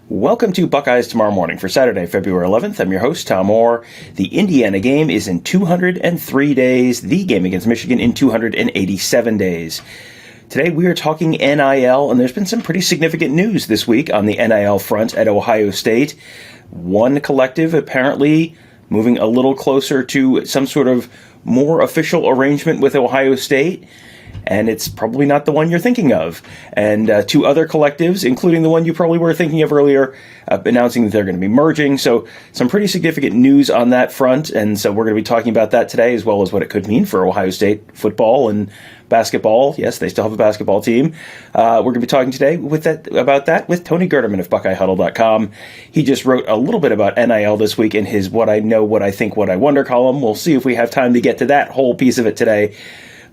Welcome to Buckeyes Tomorrow Morning for Saturday, February 11th. I'm your host, Tom Orr. The Indiana game is in 203 days. The game against Michigan in 287 days. Today we are talking NIL, and there's been some pretty significant news this week on the NIL front at Ohio State. One collective apparently moving a little closer to some sort of more official arrangement with Ohio State. And it's probably not the one you're thinking of. And two other collectives, including the one you probably were thinking of earlier, announcing that they're going to be merging. So some pretty significant news on that front. And so we're going to be talking about that today, as well as what it could mean for Ohio State football and basketball. Yes, they still have a basketball team. We're going to be talking today about that with Tony Gerdeman of BuckeyeHuddle.com. He just wrote a little bit about NIL this week in his What I Know, What I Think, What I Wonder column. We'll see if we have time to get to that whole piece of it today.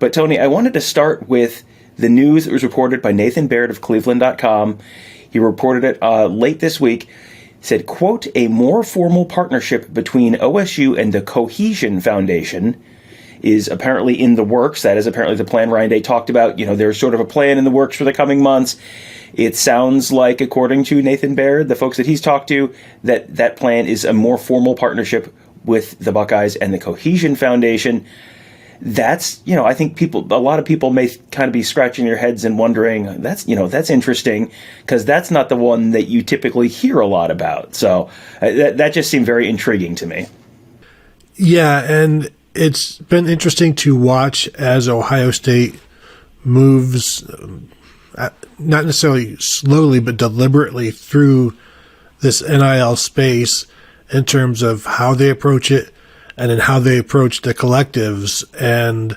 But, Tony, I wanted to start with the news that was reported by Nathan Baird of Cleveland.com. He reported it late this week. He said, quote, a more formal partnership between OSU and the Cohesion Foundation is apparently in the works. That is apparently the plan Ryan Day talked about. You know, there's sort of a plan in the works for the coming months. It sounds like, according to Nathan Baird, the folks that he's talked to, that plan is a more formal partnership with the Buckeyes and the Cohesion Foundation. That's, I think a lot of people may kind of be scratching their heads and wondering, that's interesting, because that's not the one that you typically hear a lot about. So that just seemed very intriguing to me. Yeah, and it's been interesting to watch as Ohio State moves, not necessarily slowly, but deliberately through this NIL space in terms of how they approach it, and then how they approach the collectives. And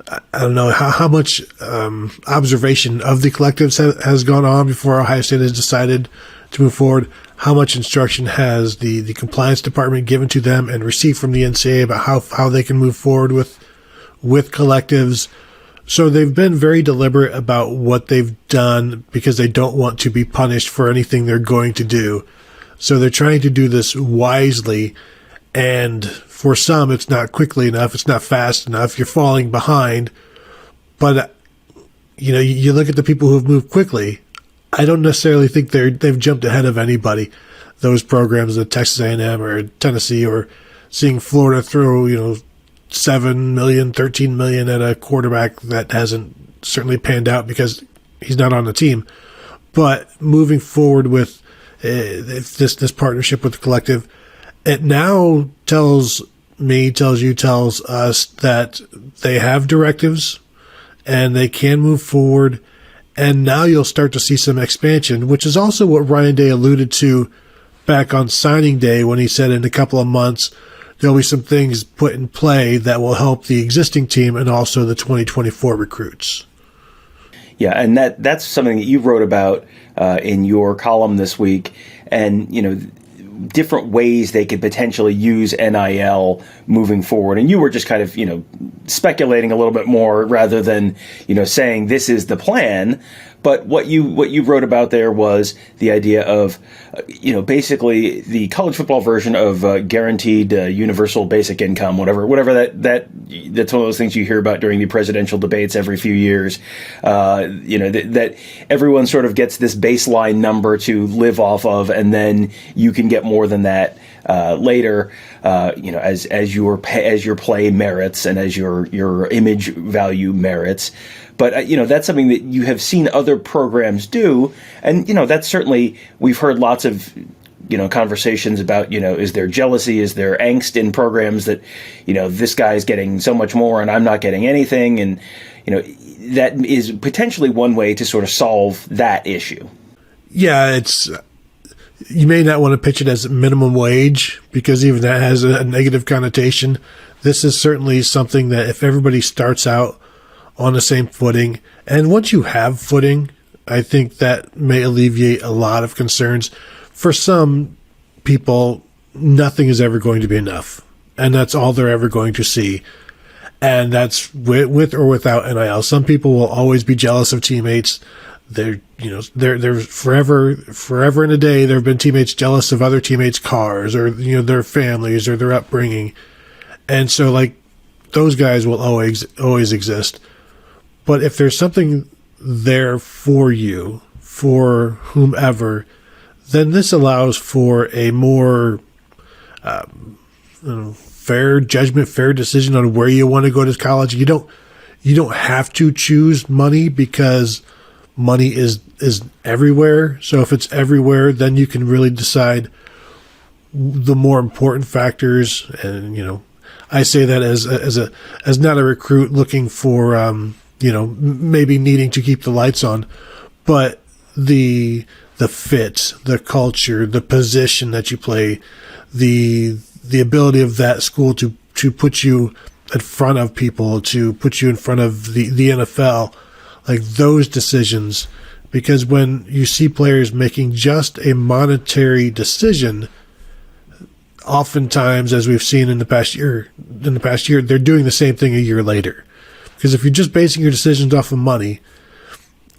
I don't know how much observation of the collectives has gone on before Ohio State has decided to move forward. How much instruction has the compliance department given to them and received from the NCAA about how they can move forward with collectives. So they've been very deliberate about what they've done because they don't want to be punished for anything they're going to do. So they're trying to do this wisely. And for some, it's not quickly enough. It's not fast enough. You're falling behind. But, you look at the people who have moved quickly. I don't necessarily think they've jumped ahead of anybody. Those programs at Texas A&M or Tennessee, or seeing Florida throw, $7 million, $13 million at a quarterback that hasn't certainly panned out because he's not on the team. But moving forward with this partnership with the collective, it now tells us that they have directives and they can move forward. And now you'll start to see some expansion, which is also what Ryan Day alluded to back on signing day when he said in a couple of months, there'll be some things put in play that will help the existing team and also the 2024 recruits. Yeah, and that's something that you wrote about in your column this week. And, different ways they could potentially use NIL moving forward. And you were just kind of, speculating a little bit more rather than, saying this is the plan. But what you wrote about there was the idea of, basically the college football version of guaranteed universal basic income, whatever that's one of those things you hear about during the presidential debates every few years. That everyone sort of gets this baseline number to live off of, and then you can get more than that later, as your play merits and as your image value merits. But, that's something that you have seen other programs do. And, that's certainly, we've heard lots of, conversations about, is there jealousy, is there angst in programs that, this guy's getting so much more and I'm not getting anything. And, that is potentially one way to sort of solve that issue. Yeah, you may not want to pitch it as minimum wage because even that has a negative connotation. This is certainly something that if everybody starts out on the same footing, and once you have footing, I think that may alleviate a lot of concerns. For some people, nothing is ever going to be enough, and that's all they're ever going to see. And that's with or without NIL. Some people will always be jealous of teammates. They're forever in a day. There have been teammates jealous of other teammates' cars or, their families or their upbringing. And so those guys will always exist. But if there's something there for you, for whomever, then this allows for a more fair judgment, fair decision on where you want to go to college. You don't have to choose money because money is everywhere. So if it's everywhere, then you can really decide the more important factors. And I say that as not a recruit looking for maybe needing to keep the lights on, but the fit, the culture, the position that you play, the ability of that school to put you in front of people, to put you in front of the NFL, like those decisions. Because when you see players making just a monetary decision, oftentimes, as we've seen in the past year, they're doing the same thing a year later. Because if you're just basing your decisions off of money,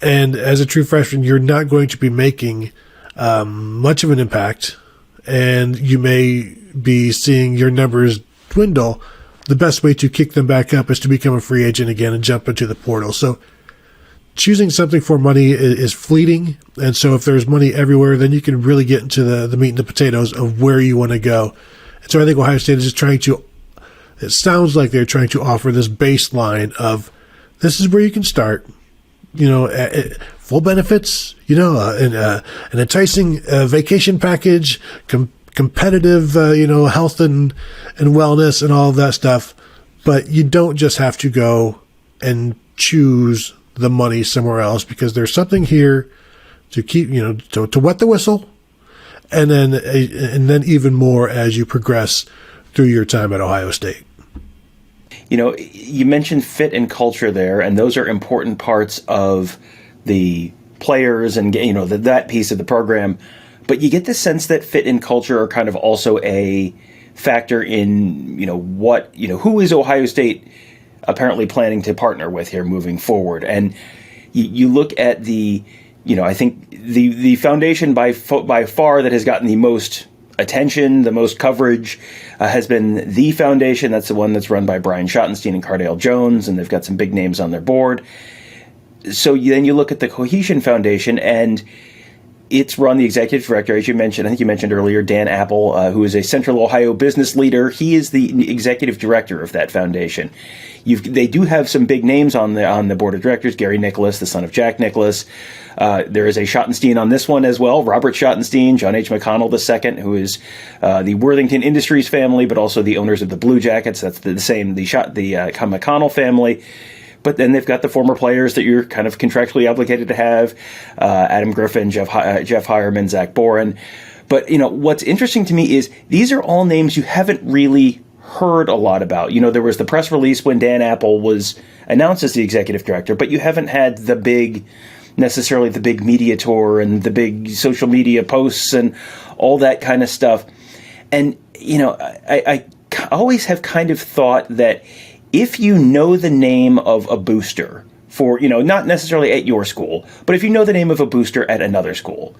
and as a true freshman, you're not going to be making much of an impact, and you may be seeing your numbers dwindle, the best way to kick them back up is to become a free agent again and jump into the portal. So choosing something for money is fleeting. And so if there's money everywhere, then you can really get into the meat and the potatoes of where you want to go. And so I think Ohio State is just it sounds like they're trying to offer this baseline of this is where you can start, full benefits, an enticing vacation package, competitive, health and wellness and all of that stuff. But you don't just have to go and choose the money somewhere else, because there's something here to keep, to wet the whistle. And then even more as you progress through your time at Ohio State. You mentioned fit and culture there, and those are important parts of the players and, that piece of the program. But you get the sense that fit and culture are kind of also a factor in, who is Ohio State apparently planning to partner with here moving forward. And you look at I think the foundation by far that has gotten the most attention, the most coverage, has been the foundation. That's the one that's run by Brian Schottenstein and Cardale Jones, and they've got some big names on their board. So then you look at the Cohesion Foundation, and it's run the executive director, as you mentioned. I think you mentioned earlier, Dan Apple, who is a Central Ohio business leader. He is the executive director of that foundation. They do have some big names on the board of directors. Gary Nicholas, the son of Jack Nicholas. There is a Schottenstein on this one as well. Robert Schottenstein, John H. McConnell II, who is the Worthington Industries family, but also the owners of the Blue Jackets. That's the McConnell family. But then they've got the former players that you're kind of contractually obligated to have, Adam Griffin, Jeff Hireman, Zach Boren. But, what's interesting to me is these are all names you haven't really heard a lot about. There was the press release when Dan Apple was announced as the executive director, but you haven't had necessarily the big media tour and the big social media posts and all that kind of stuff. And, I always have kind of thought that if you know the name of a booster for, not necessarily at your school, but if you know the name of a booster at another school,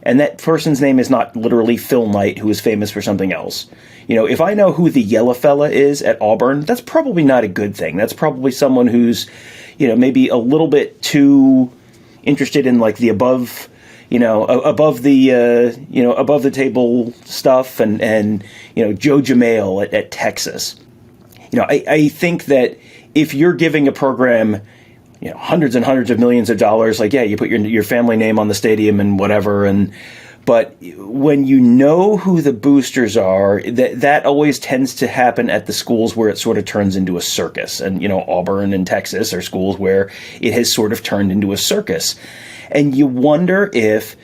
and that person's name is not literally Phil Knight, who is famous for something else. If I know who the yellow fella is at Auburn, that's probably not a good thing. That's probably someone who's, maybe a little bit too interested in like the above the table stuff and Joe Jamail at Texas. I think that if you're giving a program, hundreds and hundreds of millions of dollars, you put your family name on the stadium and whatever, but when you know who the boosters are, that always tends to happen at the schools where it sort of turns into a circus. And, Auburn and Texas are schools where it has sort of turned into a circus. And you wonder if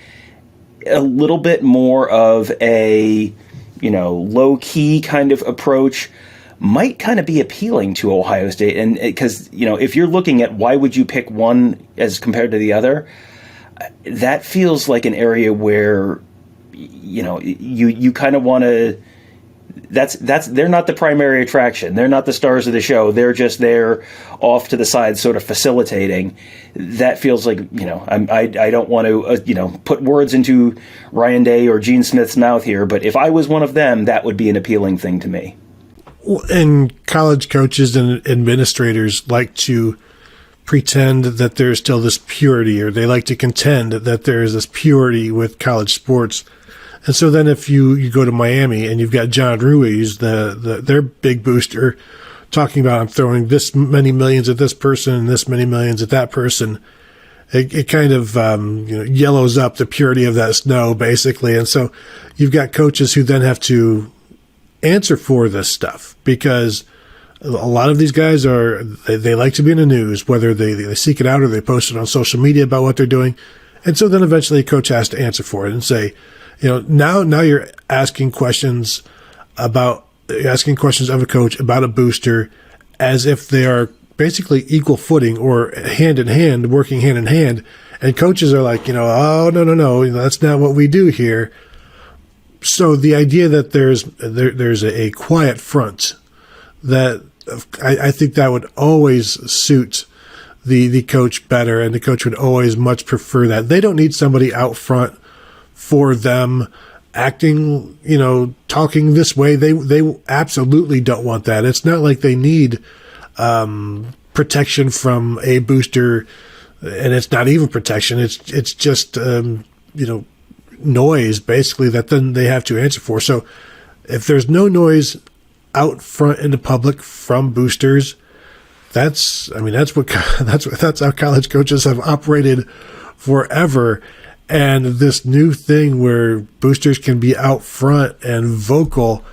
a little bit more of a, low-key kind of approach might kind of be appealing to Ohio State. And because, if you're looking at why would you pick one as compared to the other, that feels like an area where, you kind of want to, they're not the primary attraction. They're not the stars of the show. They're just there off to the side, sort of facilitating. That feels like, I don't want to, put words into Ryan Day or Gene Smith's mouth here, but if I was one of them, that would be an appealing thing to me. And college coaches and administrators like to pretend that there's still this purity, or they like to contend that there is this purity with college sports. And so then if you go to Miami and you've got John Ruiz, their big booster, talking about I'm throwing this many millions at this person and this many millions at that person, it kind of yellows up the purity of that snow, basically. And so you've got coaches who then have to answer for this stuff, because a lot of these guys they like to be in the news, whether they seek it out or they post it on social media about what they're doing. And so then eventually a coach has to answer for it and say, now you're asking questions of a coach about a booster as if they are basically equal footing or hand in hand, working hand in hand. And coaches are like, oh, no, that's not what we do here. So the idea that there's a quiet front, that I think that would always suit the coach better, and the coach would always much prefer that. They don't need somebody out front for them acting, talking this way. They absolutely don't want that. It's not like they need protection from a booster, and it's not even protection. It's just noise, basically, that then they have to answer for. So if there's no noise out front in the public from boosters, that's how college coaches have operated forever. And this new thing where boosters can be out front and vocal,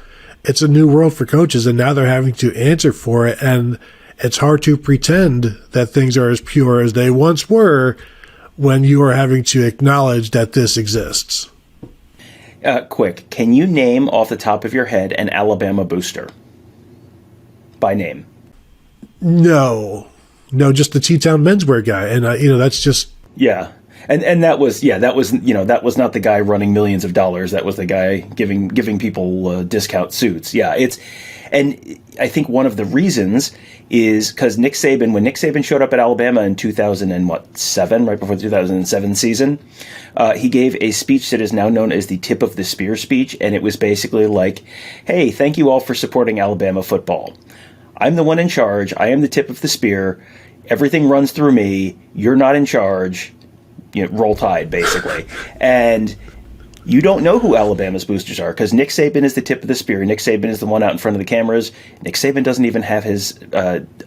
it's a new world for coaches, and now they're having to answer for it. And it's hard to pretend that things are as pure as they once were when you are having to acknowledge that this exists. Quick, can you name off the top of your head an Alabama booster by name? No, just the T-Town menswear guy. And that's just... Yeah. And that was not the guy running millions of dollars. That was the guy giving people discount suits. Yeah, and I think one of the reasons is because when Nick Saban showed up at Alabama in 2007, right before the 2007 season, he gave a speech that is now known as the Tip of the Spear speech, and it was basically like, "Hey, thank you all for supporting Alabama football. I'm the one in charge. I am the tip of the spear. Everything runs through me. You're not in charge. Roll Tide," basically. And you don't know who Alabama's boosters are, because Nick Saban is the tip of the spear. Nick Saban is the one out in front of the cameras. Nick Saban doesn't even have his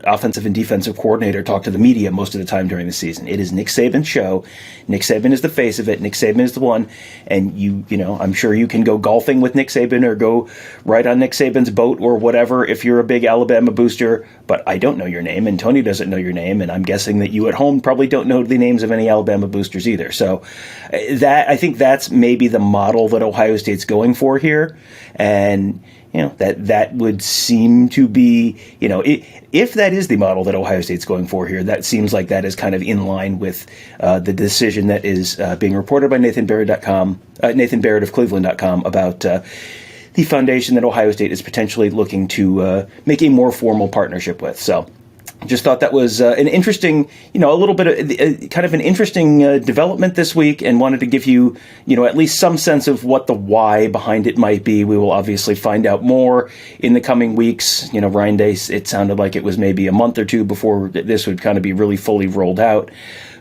offensive and defensive coordinator talk to the media most of the time during the season. It is Nick Saban's show. Nick Saban is the face of it. Nick Saban is the one. And I'm sure you can go golfing with Nick Saban or go ride on Nick Saban's boat or whatever if you're a big Alabama booster. But I don't know your name, and Tony doesn't know your name, and I'm guessing that you at home probably don't know the names of any Alabama boosters either. So I think that's maybe the model that Ohio State's going for here. And that would seem to be, if that is the model that Ohio State's going for here, that seems like that is kind of in line with the decision that is being reported by Nathan Baird of Cleveland.com about the foundation that Ohio State is potentially looking to make a more formal partnership with. So just thought that was an interesting, a little bit of kind of an interesting development this week, and wanted to give you, at least some sense of what the why behind it might be. We will obviously find out more in the coming weeks. Ryan Day, it sounded like it was maybe a month or two before this would kind of be really fully rolled out.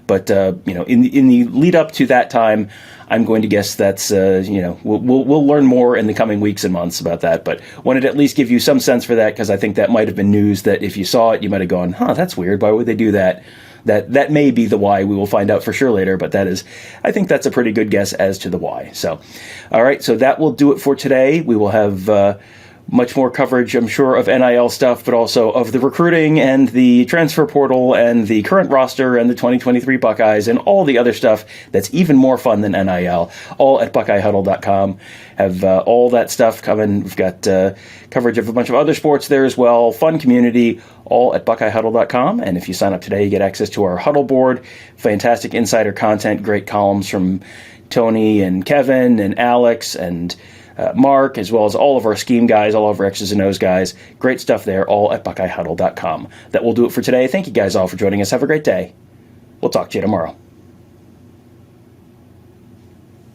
But, in the lead up to that time, I'm going to guess that's, we'll learn more in the coming weeks and months about that. But wanted to at least give you some sense for that, because I think that might have been news that if you saw it, you might have gone, that's weird. Why would they do that? That may be the why. We will find out for sure later. But I think that's a pretty good guess as to the why. So, all right. So that will do it for today. We will have much more coverage, I'm sure, of NIL stuff, but also of the recruiting and the transfer portal and the current roster and the 2023 Buckeyes and all the other stuff that's even more fun than NIL, all at BuckeyeHuddle.com. Have all that stuff coming. We've got coverage of a bunch of other sports there as well. Fun community, all at BuckeyeHuddle.com. And if you sign up today, you get access to our Huddle board, fantastic insider content, great columns from Tony and Kevin and Alex and Mark, as well as all of our scheme guys, all of our X's and O's guys. Great stuff there, all at BuckeyeHuddle.com. That will do it for today. Thank you guys all for joining us. Have a great day. We'll talk to you tomorrow.